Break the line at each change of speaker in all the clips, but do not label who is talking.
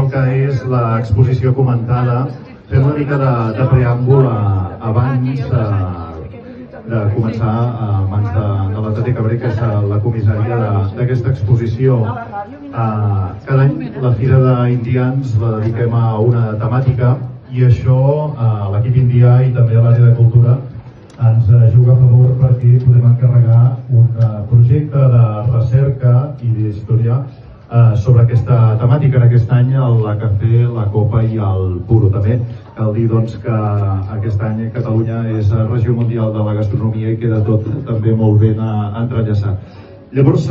el que és l'exposició comentada, fer una mica de preàmbul abans de començar a mans de la Tati Cabré, que és la comissària d'aquesta exposició. Cada any la Fira d'Indians la dediquem a una temàtica i això l'equip indià i també l'àrea de cultura ens juga a favor perquè podem encarregar un projecte de recerca i d'història sobre aquesta temàtica. En aquest any la cafè, la copa i el puro. També cal dir que aquest any Catalunya és regió mundial de la gastronomia i queda tot també molt ben entrellaçat. Llavors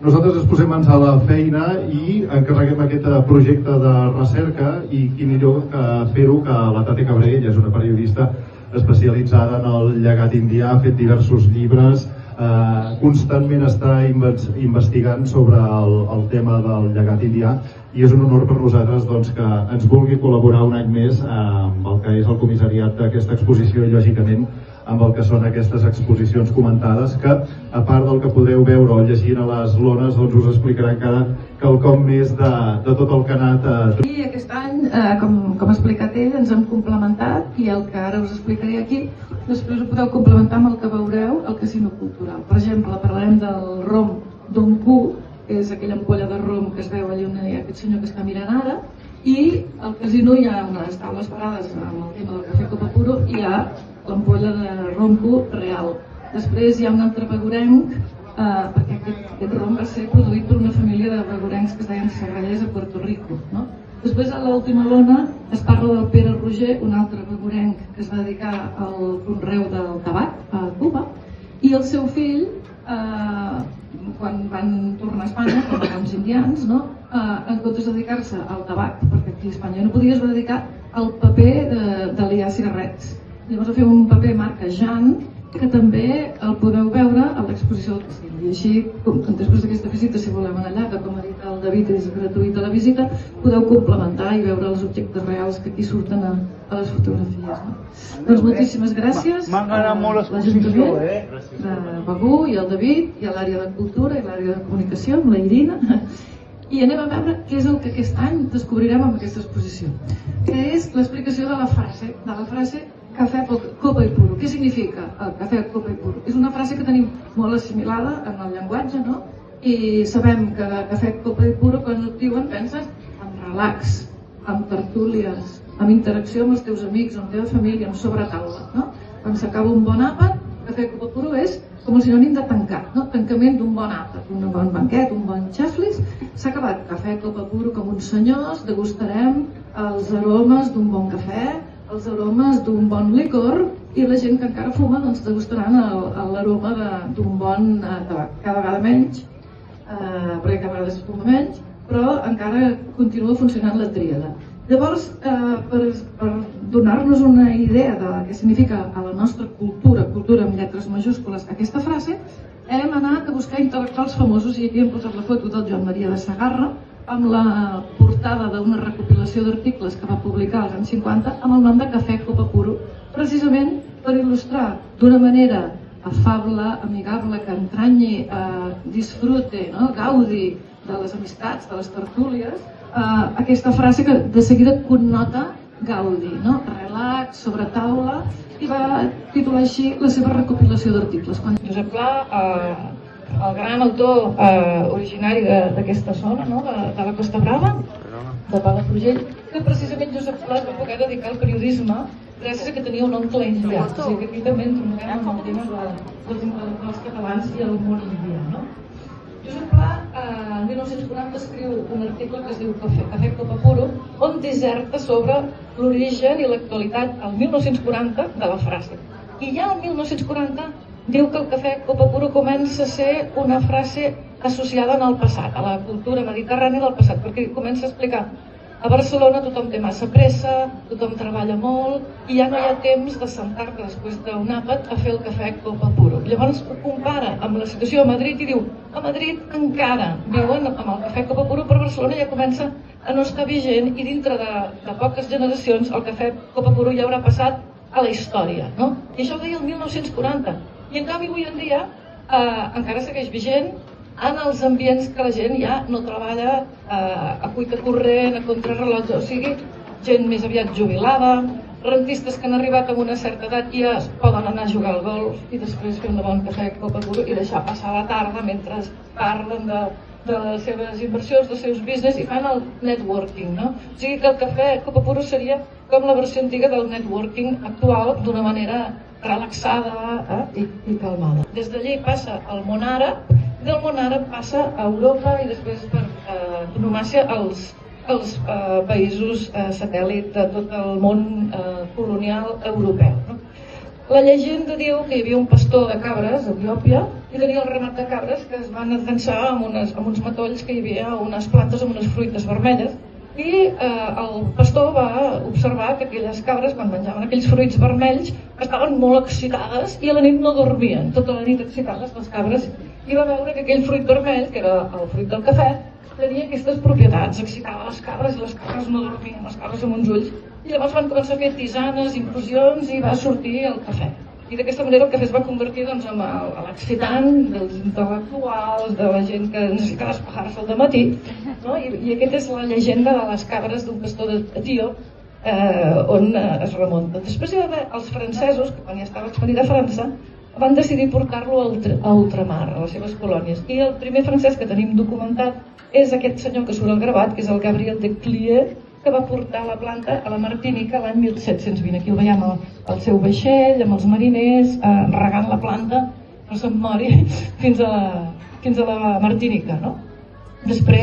nosaltres ens posem mans a la feina i encarreguem aquest projecte de recerca i qui millor que fer-ho que la Tati Cabré. Ella és una periodista especialitzada en el llegat indià, ha fet diversos llibres, constantment està investigant sobre el tema del llegat indià i és un honor per nosaltres que ens vulgui col·laborar un any més amb el que és el comissariat d'aquesta exposició i lògicament amb el que són aquestes exposicions comentades que, a part del que podreu veure o llegir a les lones, us explicarà encara quelcom més de tot el que ha anat.
I aquest any, com ha explicat ell, ens hem complementat i el que ara us explicaré aquí, després ho podeu complementar amb el que veureu al Casino Cultural. Per exemple, parlarem del rom d'Onku, que és aquella ampolla de rom que es veu allà on hi ha aquest senyor que està mirant ara, i al casino hi ha unes taules parades amb el tema del cafè Copa Puro i hi ha l'ampolla de rom real. Després hi ha un altre begurenc, perquè aquest rom va ser produït per una família de begurencs que es deien Sagrallers a Puerto Rico. Després a l'última lona es parla del Pere Roger, un altre begurenc que es va dedicar al conreu del tabac a Cuba, i el seu fill, quan van tornar a Espanya, com els indians, en comptes de dedicar-se al tabac, perquè aquí a Espanya no podia, es va dedicar al paper de liar cigarrets. Llavors va fer un paper marca Jan, que també el podeu veure a l'exposició del casino. I així, després d'aquesta visita, si voleu anar allà, que com ha dit el David és gratuïta la visita, podeu complementar i veure els objectes reals que aquí surten a les fotografies. Doncs moltíssimes gràcies a l'Ajuntament de Begur i al David i a l'àrea de cultura i l'àrea de comunicació, amb la Irina. I anem a veure què és el que aquest any descobrirem amb aquesta exposició, que és l'explicació de la frase cafè, copa i puro. Què significa el cafè, copa i puro? És una frase que tenim molt assimilada en el llenguatge, I sabem que cafè, copa i puro, quan et diuen, penses en relax, en tertúlies, en interacció amb els teus amics, amb la teva família, en sobretaula, Quan s'acaba un bon àpat, cafè, copa, puro és com el sinònim de tancar, tancament d'un bon àpat, un bon banquet, un bon xaflis. S'ha acabat cafè, copa, puro, com uns senyors, degustarem els aromes d'un bon cafè, els aromes d'un bon licor i la gent que encara fuma degustaran l'aroma d'un bon tabac. Cada vegada menys, perquè cada vegada es fuma menys, però encara continua funcionant la tríada. Llavors, per donar-nos una idea de què significa a la nostra cultura amb lletres majúscules aquesta frase, hem anat a buscar intel·lectuals famosos i aquí hem posat la foto del Joan Maria de Sagarra amb la portada d'una recopilació d'articles que va publicar als anys 50 amb el nom de Cafè Copa Puro, precisament per il·lustrar d'una manera afable, amigable, que entranyi, disfrute, gaudi de les amistats, de les tertúlies, aquesta frase que de seguida connota gaudi, relax, sobre taula, i va titular així la seva recopilació d'articles. Josep Pla, el gran autor originari d'aquesta zona, de la Costa Brava, de Palafrugell, que precisament Josep Pla es va poder dedicar al periodisme gràcies a que tenia un oncle indià. O sigui que aquí també ens trobem amb el tema dels intel·lectuals catalans i el món indià. Josep Pla, en 1940, escriu un article que es diu Cafè Copa Puro, on disserta sobre l'origen i l'actualitat al 1940 de la frase. I ja al 1940 diu que el cafè Copa Puro comença a ser una frase associada al passat, a la cultura mediterrània del passat, perquè comença a explicar a Barcelona tothom té massa pressa, tothom treballa molt i ja no hi ha temps de sentar-te després d'un àpat a fer el cafè Copa Puro. Llavors ho compara amb la situació a Madrid i diu a Madrid encara viuen amb el cafè Copa Puro, però Barcelona ja comença a no estar vigent i dintre de poques generacions el cafè Copa Puro ja haurà passat a la història. I això ho deia el 1940. I en canvi avui en dia encara segueix vigent en els ambients que la gent ja no treballa a cuita corrent, a contrarrellotge, o sigui, gent més aviat jubilada, rentistes que han arribat a una certa edat i ja poden anar a jugar al golf i després fer un bon cafè copa puro i deixar passar la tarda mentre parlen de les seves inversions, dels seus business i fan el networking, no? O sigui que el cafè copa puro seria com la versió antiga del networking actual d'una manera relaxada i calmada. Des d'allí passa al món àrab, del món àrab passa a Europa i després per antonomàsia als països satèl·lit de tot el món colonial europeu. La llegenda diu que hi havia un pastor de cabres a Etiòpia i tenia el ramat de cabres que es van atansar amb uns matolls que hi havia unes plantes amb unes fruites vermelles i el pastor va observar que aquelles cabres, quan menjaven aquells fruits vermells, estaven molt excitades i a la nit no dormien, tota la nit excitades les cabres, i va veure que aquell fruit vermell, que era el fruit del cafè, tenia aquestes propietats, excitava les cabres i les cabres no dormien, les cabres amb uns ulls, i llavors van començar a fer tisanes, infusions i va sortir el cafè. I d'aquesta manera el cafè es va convertir doncs, en l'excitant dels intel·lectuals, de la gent que necessita despejar-se al dematí, no? I aquesta és la llegenda de les cabres d'un pastor d'Etiòp on es remunta. Després hi va haver els francesos, que quan ja estava expedit a França, van decidir portar-lo a ultramar, a les seves colònies. I el primer francès que tenim documentat és aquest senyor que surt al gravat, que és el Gabriel de Clier, que va portar la planta a la Martinica l'any 1720. Aquí el veiem al seu vaixell, amb els mariners, regant la planta, no se'n mori, fins a la Martinica, no? Després